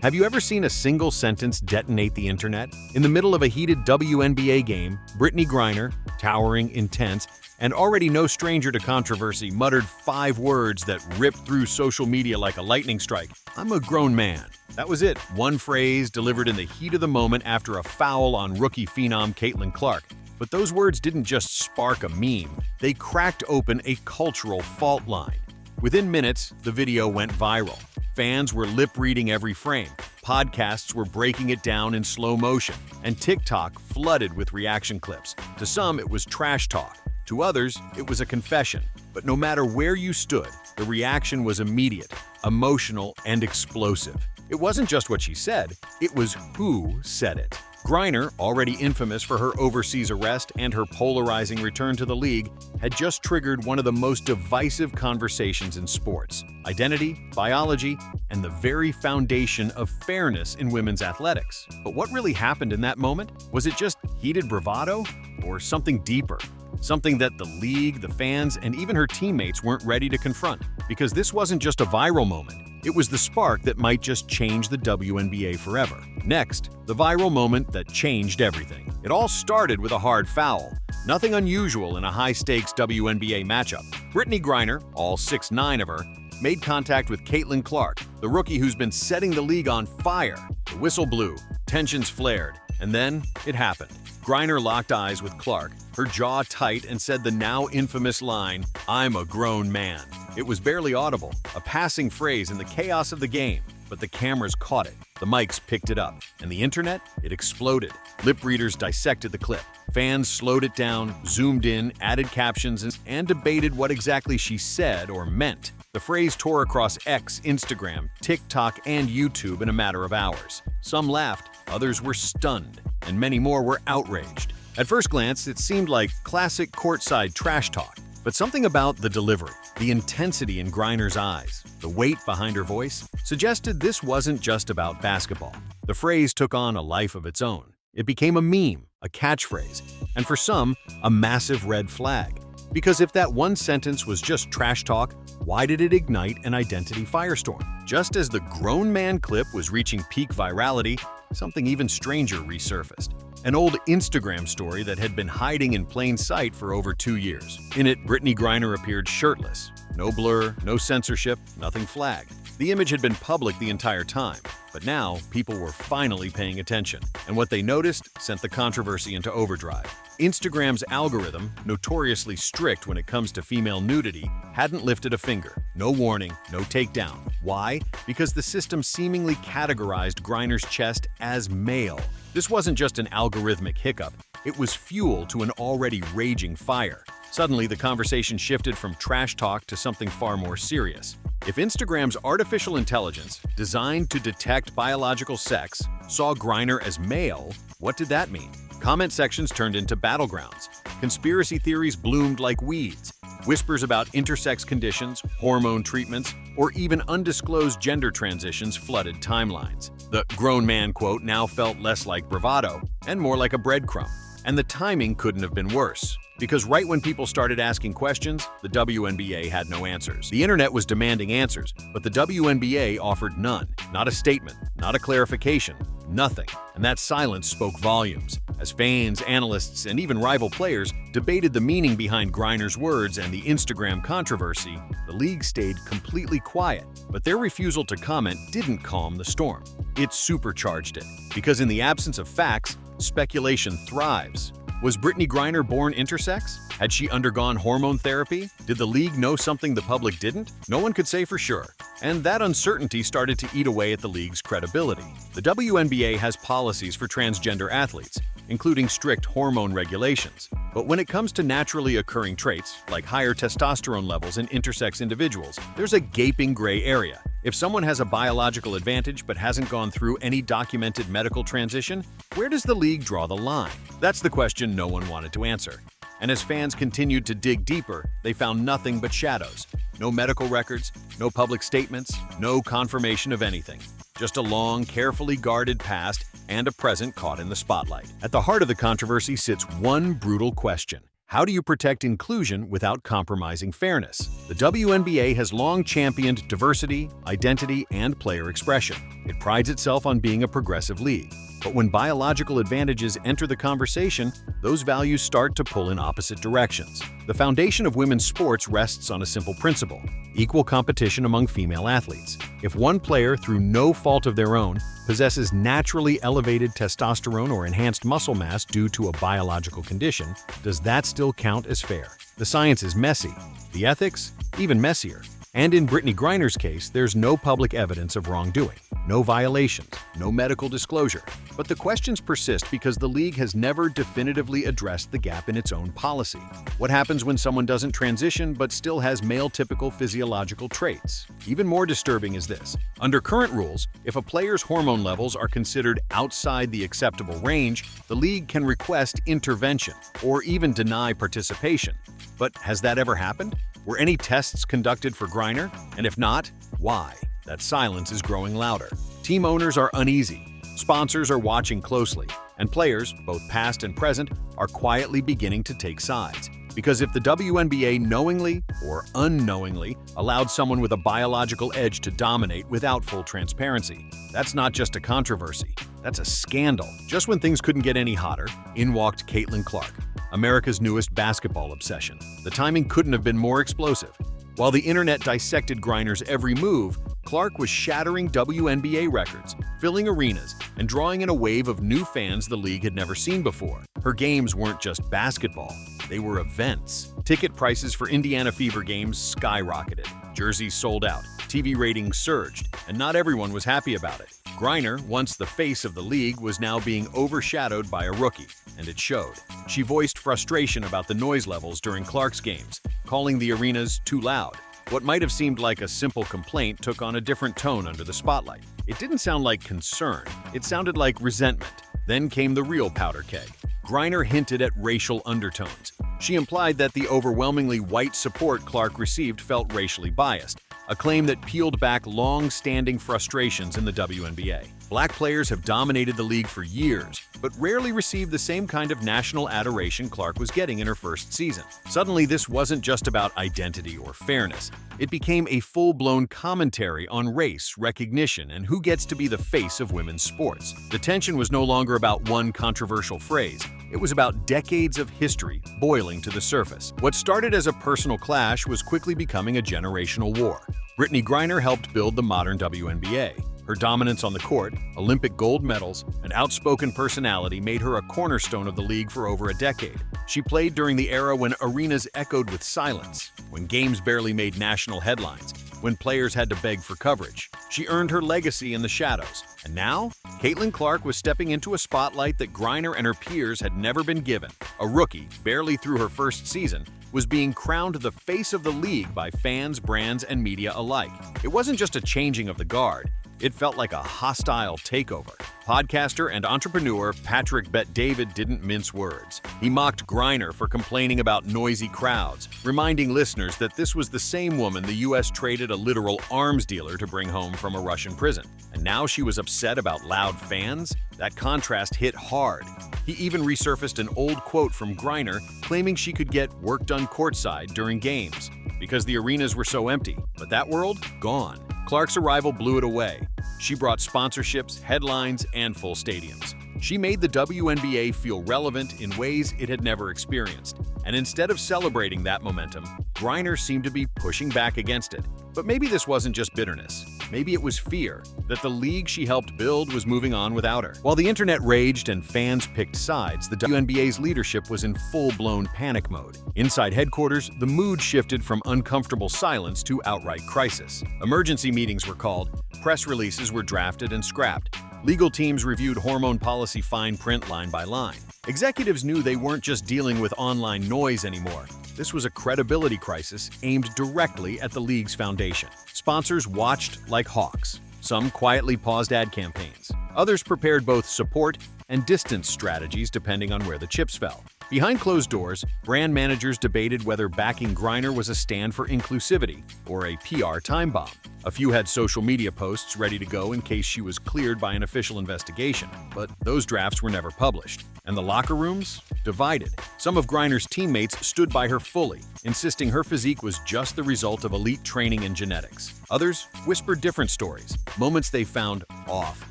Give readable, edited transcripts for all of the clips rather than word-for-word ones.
Have you ever seen a single sentence detonate the internet? In the middle of a heated WNBA game, Brittney Griner, towering, intense, and already no stranger to controversy, muttered 5 words that ripped through social media like a lightning strike. "I'm a grown man." That was it, one phrase delivered in the heat of the moment after a foul on rookie phenom Caitlin Clark. But those words didn't just spark a meme, they cracked open a cultural fault line. Within minutes, the video went viral. Fans were lip-reading every frame, podcasts were breaking it down in slow motion, and TikTok flooded with reaction clips. To some, it was trash talk. To others, it was a confession. But no matter where you stood, the reaction was immediate, emotional, and explosive. It wasn't just what she said, it was who said it. Griner, already infamous for her overseas arrest and her polarizing return to the league, had just triggered one of the most divisive conversations in sports: identity, biology, and the very foundation of fairness in women's athletics. But what really happened in that moment? Was it just heated bravado? Or something deeper? Something that the league, the fans, and even her teammates weren't ready to confront? Because this wasn't just a viral moment. It was the spark that might just change the WNBA forever. Next, the viral moment that changed everything. It all started with a hard foul. Nothing unusual in a high-stakes WNBA matchup. Brittney Griner, all 6'9" of her, made contact with Caitlin Clark, the rookie who's been setting the league on fire. The whistle blew, tensions flared, and then it happened. Griner locked eyes with Clark, her jaw tight, and said the now infamous line, "I'm a grown man." It was barely audible, a passing phrase in the chaos of the game, but the cameras caught it, the mics picked it up, and the internet, it exploded. Lip readers dissected the clip. Fans slowed it down, zoomed in, added captions, and debated what exactly she said or meant. The phrase tore across X, Instagram, TikTok, and YouTube in a matter of hours. Some laughed, others were stunned, and many more were outraged. At first glance, it seemed like classic courtside trash talk. But something about the delivery, the intensity in Griner's eyes, the weight behind her voice, suggested this wasn't just about basketball. The phrase took on a life of its own. It became a meme, a catchphrase, and for some, a massive red flag. Because if that one sentence was just trash talk, why did it ignite an identity firestorm? Just as the grown man clip was reaching peak virality, something even stranger resurfaced. An old Instagram story that had been hiding in plain sight for over 2 years. In it, Brittney Griner appeared shirtless. No blur, no censorship, nothing flagged. The image had been public the entire time, but now people were finally paying attention, and what they noticed sent the controversy into overdrive. Instagram's algorithm, notoriously strict when it comes to female nudity, hadn't lifted a finger. No warning, no takedown. Why? Because the system seemingly categorized Griner's chest as male. This wasn't just an algorithmic hiccup, it was fuel to an already raging fire. Suddenly, the conversation shifted from trash talk to something far more serious. If Instagram's artificial intelligence, designed to detect biological sex, saw Griner as male, what did that mean? Comment sections turned into battlegrounds. Conspiracy theories bloomed like weeds. Whispers about intersex conditions, hormone treatments, or even undisclosed gender transitions flooded timelines. The grown man quote now felt less like bravado and more like a breadcrumb. And the timing couldn't have been worse. Because right when people started asking questions, the WNBA had no answers. The internet was demanding answers, but the WNBA offered none. Not a statement, not a clarification, nothing. And that silence spoke volumes. As fans, analysts, and even rival players debated the meaning behind Griner's words and the Instagram controversy, the league stayed completely quiet. But their refusal to comment didn't calm the storm. It supercharged it. Because in the absence of facts, speculation thrives. Was Brittney Griner born intersex? Had she undergone hormone therapy? Did the league know something the public didn't? No one could say for sure. And that uncertainty started to eat away at the league's credibility. The WNBA has policies for transgender athletes, including strict hormone regulations. But when it comes to naturally occurring traits, like higher testosterone levels in intersex individuals, there's a gaping gray area. If someone has a biological advantage but hasn't gone through any documented medical transition, where does the league draw the line? That's the question no one wanted to answer. And as fans continued to dig deeper, they found nothing but shadows. No medical records, no public statements, no confirmation of anything. Just a long, carefully guarded past and a present caught in the spotlight. At the heart of the controversy sits one brutal question. How do you protect inclusion without compromising fairness? The WNBA has long championed diversity, identity, and player expression. It prides itself on being a progressive league. But when biological advantages enter the conversation, those values start to pull in opposite directions. The foundation of women's sports rests on a simple principle: equal competition among female athletes. If one player, through no fault of their own, possesses naturally elevated testosterone or enhanced muscle mass due to a biological condition, does that still count as fair? The science is messy, the ethics even messier. And in Brittney Griner's case, there's no public evidence of wrongdoing, no violations, no medical disclosure. But the questions persist because the league has never definitively addressed the gap in its own policy. What happens when someone doesn't transition but still has male-typical physiological traits? Even more disturbing is this: under current rules, if a player's hormone levels are considered outside the acceptable range, the league can request intervention or even deny participation. But has that ever happened? Were any tests conducted for Griner? And if not, why? That silence is growing louder. Team owners are uneasy, sponsors are watching closely, and players, both past and present, are quietly beginning to take sides. Because if the WNBA knowingly or unknowingly allowed someone with a biological edge to dominate without full transparency, that's not just a controversy, that's a scandal. Just when things couldn't get any hotter, in walked Caitlin Clark, America's newest basketball obsession. The timing couldn't have been more explosive. While the internet dissected Griner's every move, Clark was shattering WNBA records, filling arenas, and drawing in a wave of new fans the league had never seen before. Her games weren't just basketball, they were events. Ticket prices for Indiana Fever games skyrocketed, jerseys sold out, TV ratings surged, and not everyone was happy about it. Griner, once the face of the league, was now being overshadowed by a rookie, and it showed. She voiced frustration about the noise levels during Clark's games, calling the arenas too loud. What might have seemed like a simple complaint took on a different tone under the spotlight. It didn't sound like concern, it sounded like resentment. Then came the real powder keg. Griner hinted at racial undertones. She implied that the overwhelmingly white support Clark received felt racially biased, a claim that peeled back long-standing frustrations in the WNBA. Black players have dominated the league for years, but rarely received the same kind of national adoration Clark was getting in her first season. Suddenly, this wasn't just about identity or fairness. It became a full-blown commentary on race, recognition, and who gets to be the face of women's sports. The tension was no longer about one controversial phrase. It was about decades of history boiling to the surface. What started as a personal clash was quickly becoming a generational war. Brittney Griner helped build the modern WNBA. Her dominance on the court, Olympic gold medals, and outspoken personality made her a cornerstone of the league for over a decade. She played during the era when arenas echoed with silence, when games barely made national headlines, when players had to beg for coverage. She earned her legacy in the shadows. And now, Caitlin Clark was stepping into a spotlight that Griner and her peers had never been given. A rookie, barely through her first season, was being crowned the face of the league by fans, brands, and media alike. It wasn't just a changing of the guard. It felt like a hostile takeover. Podcaster and entrepreneur Patrick Bet-David didn't mince words. He mocked Griner for complaining about noisy crowds, reminding listeners that this was the same woman the U.S. traded a literal arms dealer to bring home from a Russian prison. And now she was upset about loud fans? That contrast hit hard. He even resurfaced an old quote from Griner claiming she could get work done courtside during games because the arenas were so empty. But that world? Gone. Clark's arrival blew it away. She brought sponsorships, headlines, and full stadiums. She made the WNBA feel relevant in ways it had never experienced. And instead of celebrating that momentum, Griner seemed to be pushing back against it. But maybe this wasn't just bitterness. Maybe it was fear that the league she helped build was moving on without her. While the internet raged and fans picked sides, the WNBA's leadership was in full-blown panic mode. Inside headquarters, the mood shifted from uncomfortable silence to outright crisis. Emergency meetings were called, press releases were drafted and scrapped. Legal teams reviewed hormone policy fine print line by line. Executives knew they weren't just dealing with online noise anymore. This was a credibility crisis aimed directly at the league's foundation. Sponsors watched like hawks. Some quietly paused ad campaigns. Others prepared both support and distance strategies depending on where the chips fell. Behind closed doors, brand managers debated whether backing Griner was a stand for inclusivity or a PR time bomb. A few had social media posts ready to go in case she was cleared by an official investigation, but those drafts were never published. And the locker rooms? Divided. Some of Griner's teammates stood by her fully, insisting her physique was just the result of elite training and genetics. Others whispered different stories, moments they found off,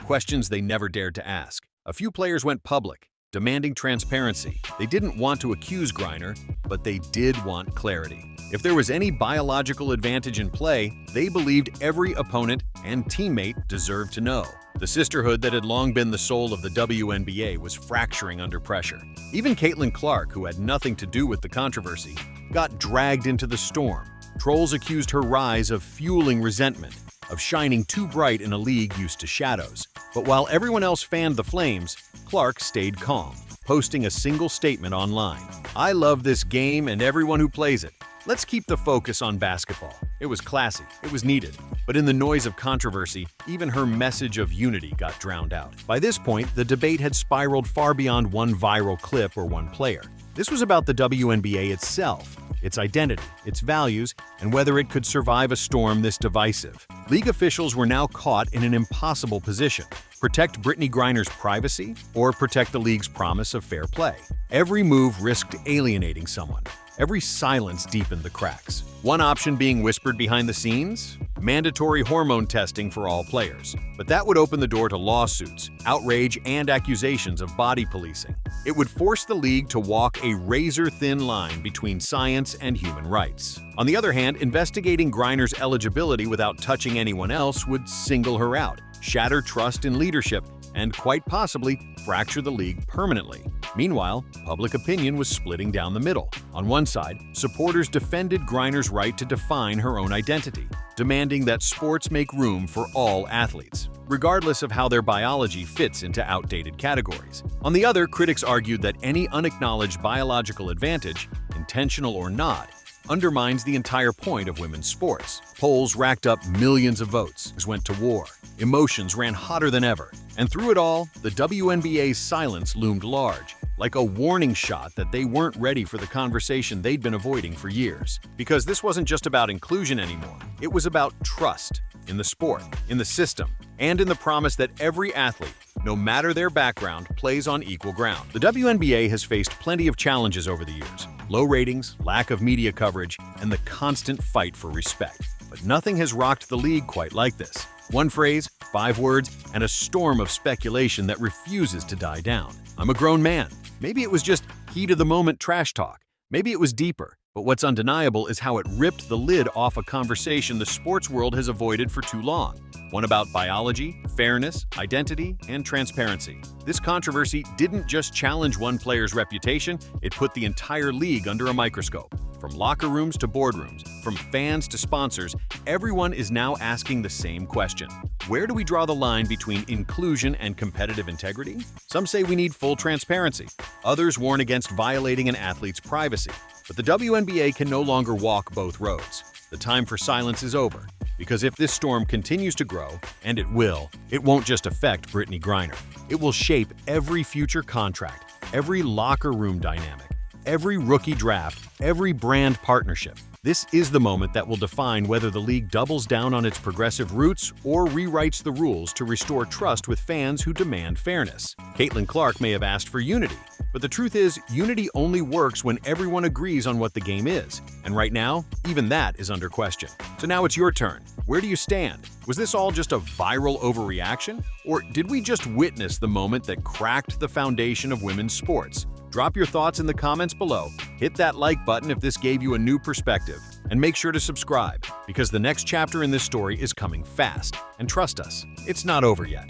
questions they never dared to ask. A few players went public, demanding transparency. They didn't want to accuse Griner, but they did want clarity. If there was any biological advantage in play, they believed every opponent and teammate deserved to know. The sisterhood that had long been the soul of the WNBA was fracturing under pressure. Even Caitlin Clark, who had nothing to do with the controversy, got dragged into the storm. Trolls accused her rise of fueling resentment, of shining too bright in a league used to shadows. But while everyone else fanned the flames, Clark stayed calm, posting a single statement online. "I love this game and everyone who plays it. Let's keep the focus on basketball." It was classy, it was needed, but in the noise of controversy, even her message of unity got drowned out. By this point, the debate had spiraled far beyond one viral clip or one player. This was about the WNBA itself, its identity, its values, and whether it could survive a storm this divisive. League officials were now caught in an impossible position: protect Brittney Griner's privacy or protect the league's promise of fair play. Every move risked alienating someone. Every silence deepened the cracks. One option being whispered behind the scenes: mandatory hormone testing for all players. But that would open the door to lawsuits, outrage, and accusations of body policing. It would force the league to walk a razor-thin line between science and human rights. On the other hand, investigating Griner's eligibility without touching anyone else would single her out, shatter trust in leadership, and quite possibly fracture the league permanently. Meanwhile, public opinion was splitting down the middle. On one side, supporters defended Griner's right to define her own identity, demanding that sports make room for all athletes, regardless of how their biology fits into outdated categories. On the other, critics argued that any unacknowledged biological advantage, intentional or not, undermines the entire point of women's sports. Polls racked up millions of votes, went to war. Emotions ran hotter than ever. And through it all, the WNBA's silence loomed large, like a warning shot that they weren't ready for the conversation they'd been avoiding for years. Because this wasn't just about inclusion anymore. It was about trust in the sport, in the system, and in the promise that every athlete, no matter their background, plays on equal ground. The WNBA has faced plenty of challenges over the years: low ratings, lack of media coverage, and the constant fight for respect. But nothing has rocked the league quite like this. One phrase, 5 words, and a storm of speculation that refuses to die down. "I'm a grown man." Maybe it was just heat-of-the-moment trash talk. Maybe it was deeper. But what's undeniable is how it ripped the lid off a conversation the sports world has avoided for too long. One about biology, fairness, identity, and transparency. This controversy didn't just challenge one player's reputation, it put the entire league under a microscope. From locker rooms to boardrooms, from fans to sponsors, everyone is now asking the same question. Where do we draw the line between inclusion and competitive integrity? Some say we need full transparency. Others warn against violating an athlete's privacy. But the WNBA can no longer walk both roads. The time for silence is over. Because if this storm continues to grow, and it will, it won't just affect Brittney Griner. It will shape every future contract, every locker room dynamic, every rookie draft, every brand partnership. This is the moment that will define whether the league doubles down on its progressive roots or rewrites the rules to restore trust with fans who demand fairness. Caitlin Clark may have asked for unity, but the truth is, unity only works when everyone agrees on what the game is. And right now, even that is under question. So now it's your turn. Where do you stand? Was this all just a viral overreaction? Or did we just witness the moment that cracked the foundation of women's sports? Drop your thoughts in the comments below. Hit that like button if this gave you a new perspective. And make sure to subscribe, because the next chapter in this story is coming fast. And trust us, it's not over yet.